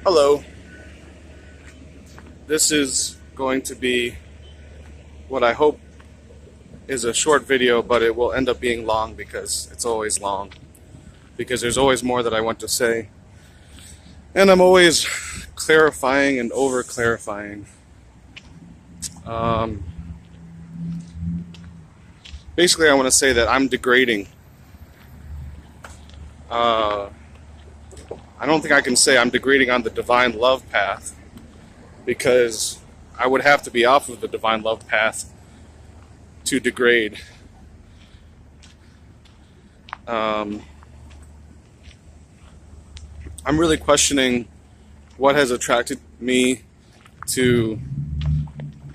Hello. This is going to be what I hope is a short video, but it will end up being long because it's always long. Because there's always more that I want to say. And I'm always clarifying and over clarifying. Um, Basically, I want to say that I'm degrading. Uh, I don't think I can say I'm degrading on the divine love path because I would have to be off of the divine love path to degrade. Um, I'm really questioning what has attracted me to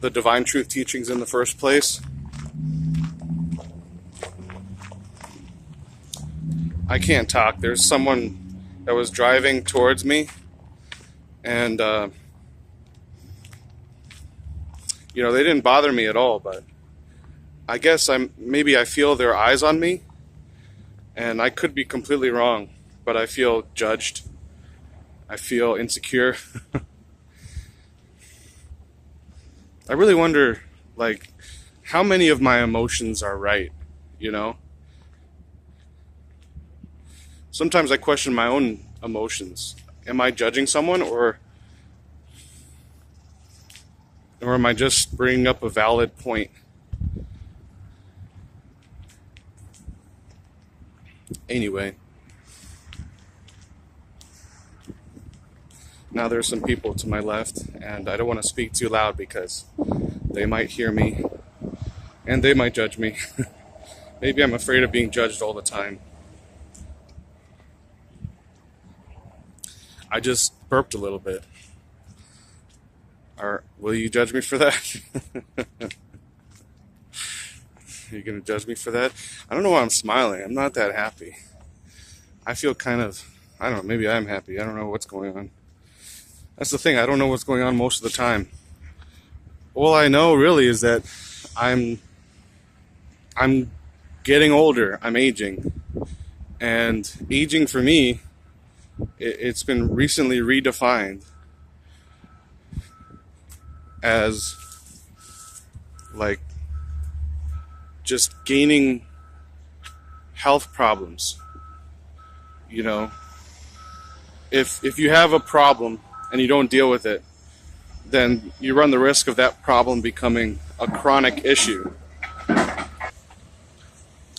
the divine truth teachings in the first place. I can't talk. There's someone that was driving towards me, and they didn't bother me at all. But I guess maybe I feel their eyes on me, and I could be completely wrong. But I feel judged. I feel insecure. I really wonder, how many of my emotions are right, you know? Sometimes I question my own emotions. Am I judging someone, or am I just bringing up a valid point? Anyway, now there's some people to my left, and I don't want to speak too loud because they might hear me, and they might judge me. Maybe I'm afraid of being judged all the time. I just burped a little bit. Or will you judge me for that? You're going to judge me for that? I don't know why I'm smiling. I'm not that happy. I feel I don't know, maybe I'm happy. I don't know what's going on. That's the thing. I don't know what's going on most of the time. All I know really is that I'm getting older. I'm aging. And aging for me, it's been recently redefined as just gaining health problems. If you have a problem and you don't deal with it, then you run the risk of that problem becoming a chronic issue.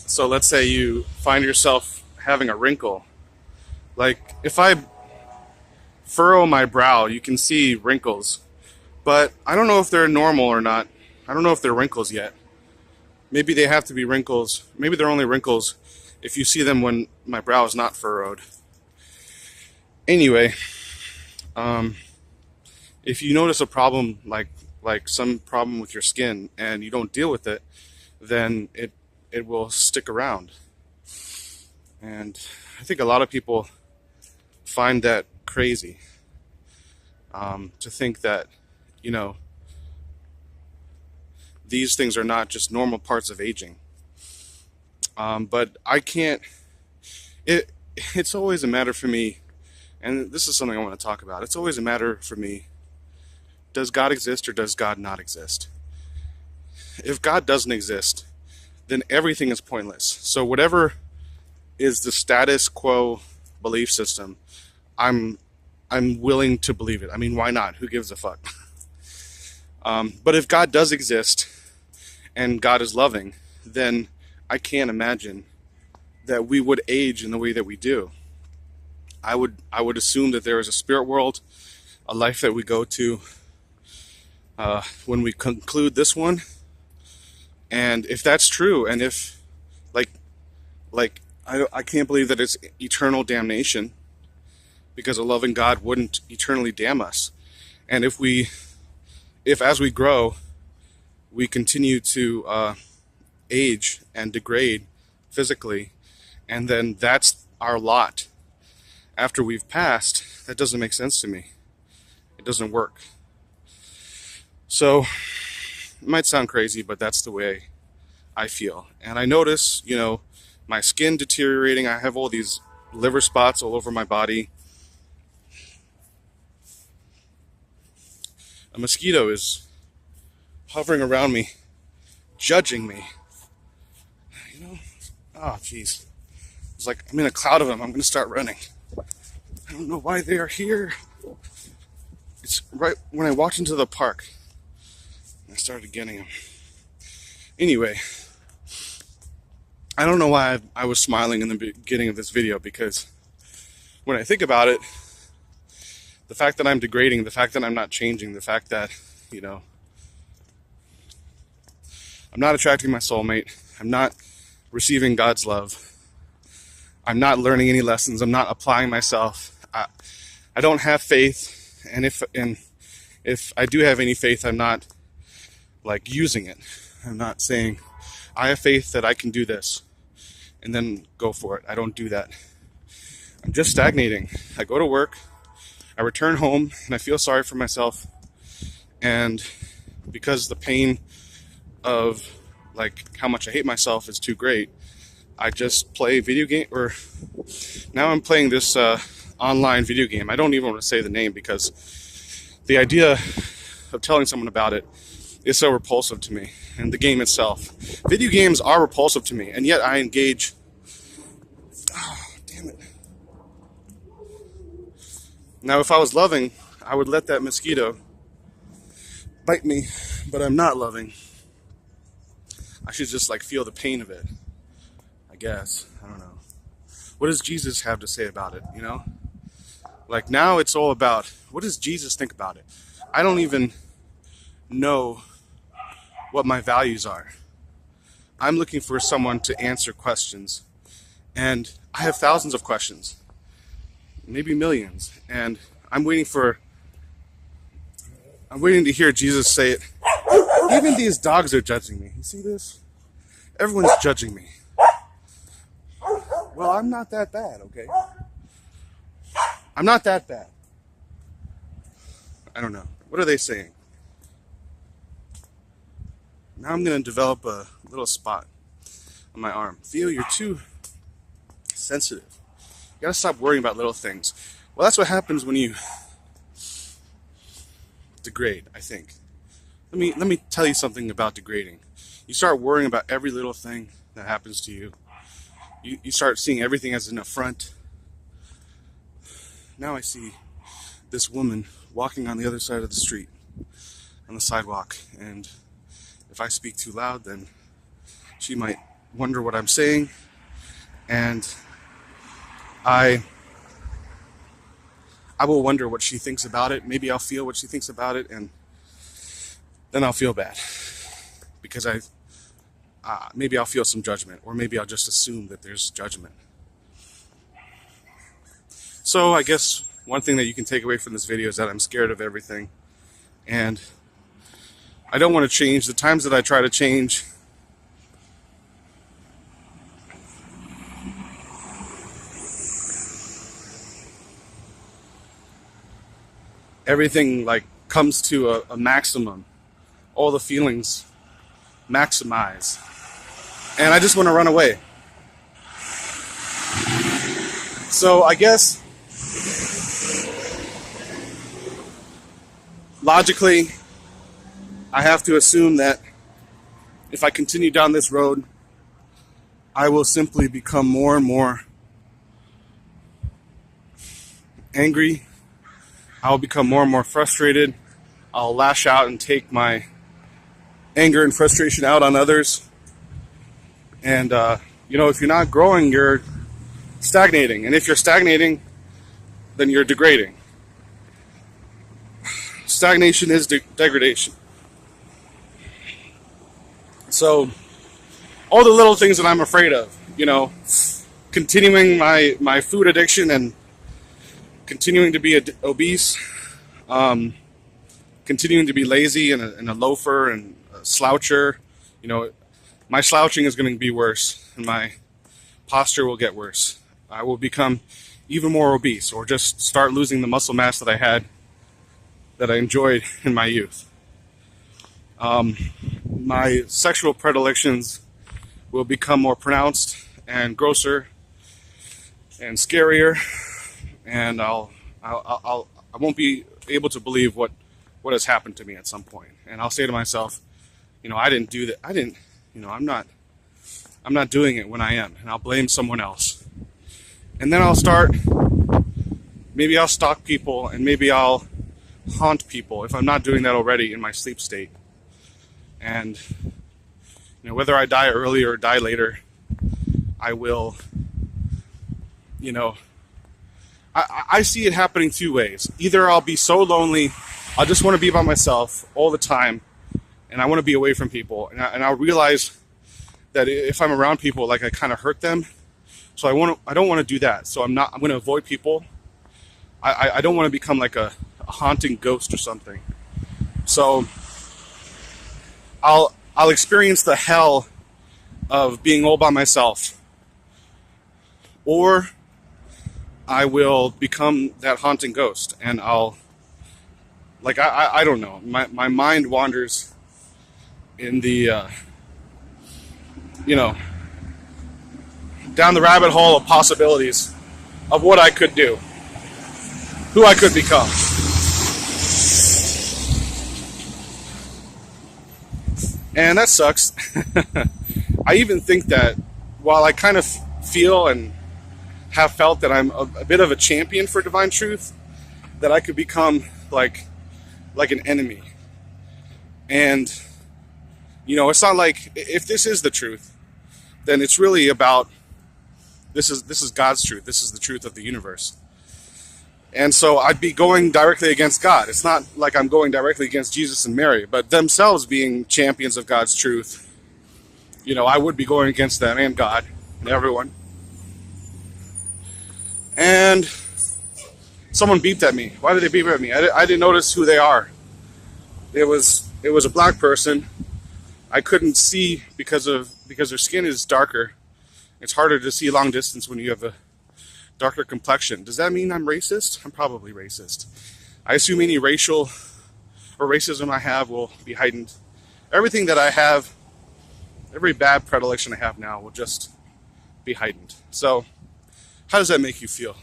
So let's say you find yourself having a wrinkle. If I furrow my brow, you can see wrinkles. But I don't know if they're normal or not. I don't know if they're wrinkles yet. Maybe they have to be wrinkles. Maybe they're only wrinkles if you see them when my brow is not furrowed. Anyway, if you notice a problem like some problem with your skin and you don't deal with it, then it will stick around. And I think a lot of people find that crazy, to think that, these things are not just normal parts of aging. But I can't, it's always a matter for me, and this is something I want to talk about. It's always a matter for me. Does God exist or does God not exist? If God doesn't exist, then everything is pointless. So whatever is the status quo belief system, I'm willing to believe it. I mean, why not? Who gives a fuck? But if God does exist and God is loving, then I can't imagine that we would age in the way that we do. I would assume that there is a spirit world, a life that we go to when we conclude this one. And if that's true, and if I can't believe that it's eternal damnation, because a loving God wouldn't eternally damn us. And if as we grow, we continue to age and degrade physically, and then that's our lot after we've passed, that doesn't make sense to me. It doesn't work. So, it might sound crazy, but that's the way I feel. And I notice, my skin deteriorating. I have all these liver spots all over my body. A mosquito is hovering around me, judging me. You know? Oh, jeez. It's like I'm in a cloud of them. I'm going to start running. I don't know why they are here. It's right when I walked into the park. I started getting them. Anyway, I don't know why I was smiling in the beginning of this video, because when I think about it, the fact that I'm degrading, the fact that I'm not changing, the fact that, you know, I'm not attracting my soulmate, I'm not receiving God's love, I'm not learning any lessons, I'm not applying myself, I don't have faith, and if I do have any faith, I'm not like using it. I'm not saying I have faith that I can do this and then go for it. I don't do that. I'm just stagnating. I go to work, I return home, and I feel sorry for myself, and because the pain of like how much I hate myself is too great, I just play video game, or now I'm playing this online video game. I don't even want to say the name because the idea of telling someone about it is so repulsive to me, and the game itself. Video games are repulsive to me, and yet I engage. Oh, damn it. Now, if I was loving, I would let that mosquito bite me, but I'm not loving. I should just like feel the pain of it, I guess. I don't know. What does Jesus have to say about it, you know? Like, now it's all about, what does Jesus think about it? I don't even know what my values are. I'm looking for someone to answer questions, and I have thousands of questions, maybe millions, and I'm waiting to hear Jesus say it. Even these dogs are judging me. You see this? Everyone's judging me. Well, I'm not that bad, okay? I'm not that bad. I don't know. What are they saying? Now I'm going to develop a little spot on my arm. Theo, you're too sensitive. You got to stop worrying about little things. Well, that's what happens when you degrade, I think. Let me tell you something about degrading. You start worrying about every little thing that happens to you. You start seeing everything as an affront. Now I see this woman walking on the other side of the street, on the sidewalk, and if I speak too loud, then she might wonder what I'm saying, and I will wonder what she thinks about it. Maybe I'll feel what she thinks about it, and then I'll feel bad, because maybe I'll feel some judgment, or maybe I'll just assume that there's judgment. So I guess one thing that you can take away from this video is that I'm scared of everything, and I don't want to change. The times that I try to change, everything like comes to a maximum. All the feelings maximize, and I just want to run away. So I guess logically, I have to assume that if I continue down this road, I will simply become more and more angry. I'll become more and more frustrated. I'll lash out and take my anger and frustration out on others. And, if you're not growing, you're stagnating. And if you're stagnating, then you're degrading. Stagnation is degradation. So, all the little things that I'm afraid of, continuing my food addiction and continuing to be obese, continuing to be lazy and a loafer and a sloucher, my slouching is going to be worse, and my posture will get worse. I will become even more obese, or just start losing the muscle mass that I had, that I enjoyed in my youth. My sexual predilections will become more pronounced and grosser and scarier, and I won't be able to believe what what has happened to me at some point. And I'll say to myself, I didn't do that. I'm not doing it when I am. And I'll blame someone else. And then maybe I'll stalk people, and maybe I'll haunt people if I'm not doing that already in my sleep state. And, whether I die early or die later, I will, I see it happening two ways. Either I'll be so lonely, I just want to be by myself all the time, and I want to be away from people, and I'll realize that if I'm around people, like, I kind of hurt them, so I don't want to do that. So I'm going to avoid people. I don't want to become like a haunting ghost or something. So I'll experience the hell of being all by myself, or I will become that haunting ghost, and I don't know. My mind wanders in the, down the rabbit hole of possibilities of what I could do, who I could become. And that sucks. I even think that while I kind of feel and have felt that I'm a bit of a champion for divine truth, that I could become like an enemy. And, it's not like, if this is the truth, then it's really about, this is God's truth. This is the truth of the universe. And so I'd be going directly against God. It's not like I'm going directly against Jesus and Mary, but themselves being champions of God's truth, I would be going against them and God and everyone. And someone beeped at me. Why did they beep at me? I didn't notice who they are. It was a black person. I couldn't see because their skin is darker. It's harder to see long distance when you have a darker complexion. Does that mean I'm racist? I'm probably racist. I assume any racial or racism I have will be heightened. Everything that I have, every bad predilection I have now will just be heightened. So, how does that make you feel?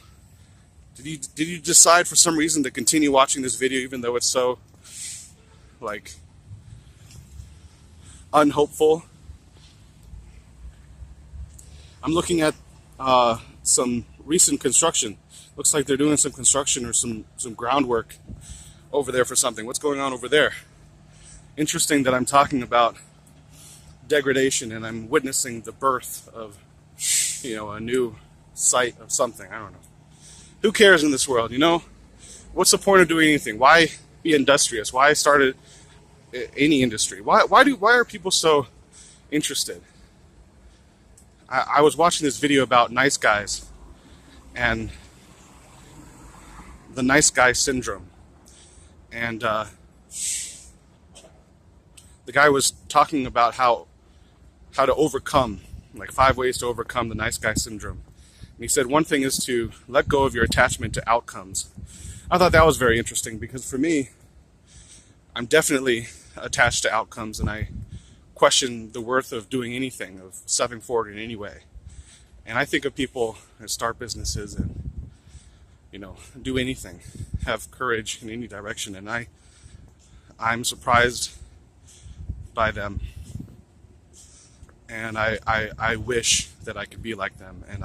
Did you decide for some reason to continue watching this video even though it's so, unhopeful? I'm looking at some recent construction. Looks like they're doing some construction or some groundwork over there for something. What's going on over there? Interesting that I'm talking about degradation and I'm witnessing the birth of, a new site of something. I don't know. Who cares in this world, What's the point of doing anything? Why be industrious? Why start any industry? Why are people so interested? I was watching this video about nice guys and the nice guy syndrome. And the guy was talking about how to overcome, 5 ways to overcome the nice guy syndrome. And he said one thing is to let go of your attachment to outcomes. I thought that was very interesting because for me, I'm definitely attached to outcomes, and I question the worth of doing anything, of stepping forward in any way. And I think of people that start businesses and, do anything, have courage in any direction, and I'm surprised by them. And I wish that I could be like them, and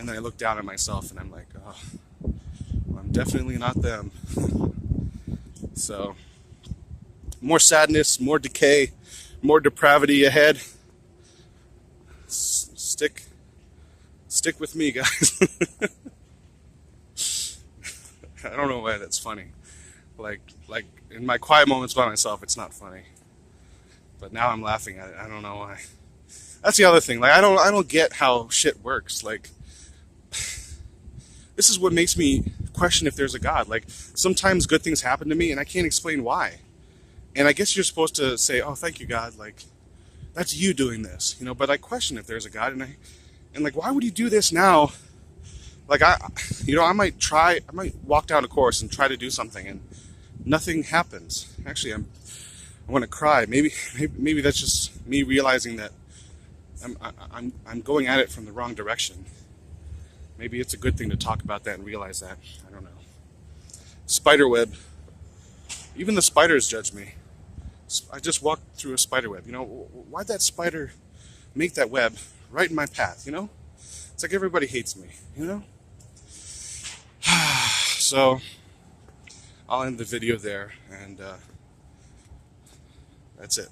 then I look down at myself and I'm like, oh, well, I'm definitely not them. So, more sadness, more decay, more depravity ahead. Stick with me, guys. I don't know why that's funny. Like in my quiet moments by myself, it's not funny. But now I'm laughing at it. I don't know why. That's the other thing. I don't get how shit works. This is what makes me question if there's a God. Sometimes good things happen to me and I can't explain why. And I guess you're supposed to say, "Oh, thank you, God." That's you doing this, But I question if there's a God, and why would He do this now? I might walk down a course and try to do something, and nothing happens. Actually, I want to cry. Maybe that's just me realizing that I'm going at it from the wrong direction. Maybe it's a good thing to talk about that and realize that. I don't know. Spiderweb. Even the spiders judge me. I just walked through a spider web. Why'd that spider make that web right in my path? It's like everybody hates me. So I'll end the video there, and that's it.